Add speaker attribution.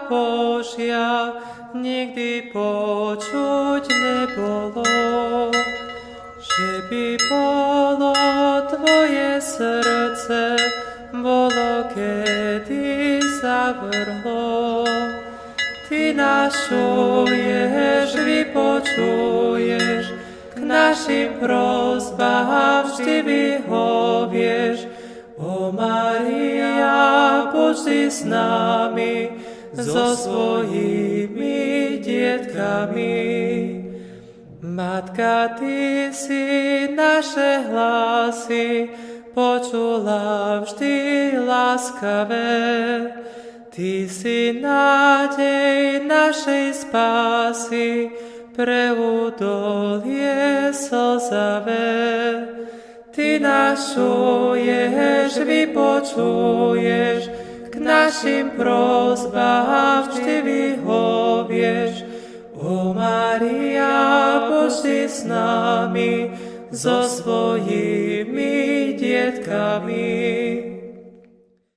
Speaker 1: Božia nikdy počuť nebolo, že by bolo tvoje srdce bolo kedy zavrhlo. Ty našuješ, vypočuješ, k našim prosbám vždy vyhovieš. O Mária, poď si s nami, so svojimi dietkami. Matka, Ty si naše hlasy počula vždy láskavé. Ty si nádej našej spásy, pre údolie slzavé. Ty našuješ, vypočuješ, k našim prosbám vždy vyhovieš. O Mária, poď si s nami, so svojimi dietkami.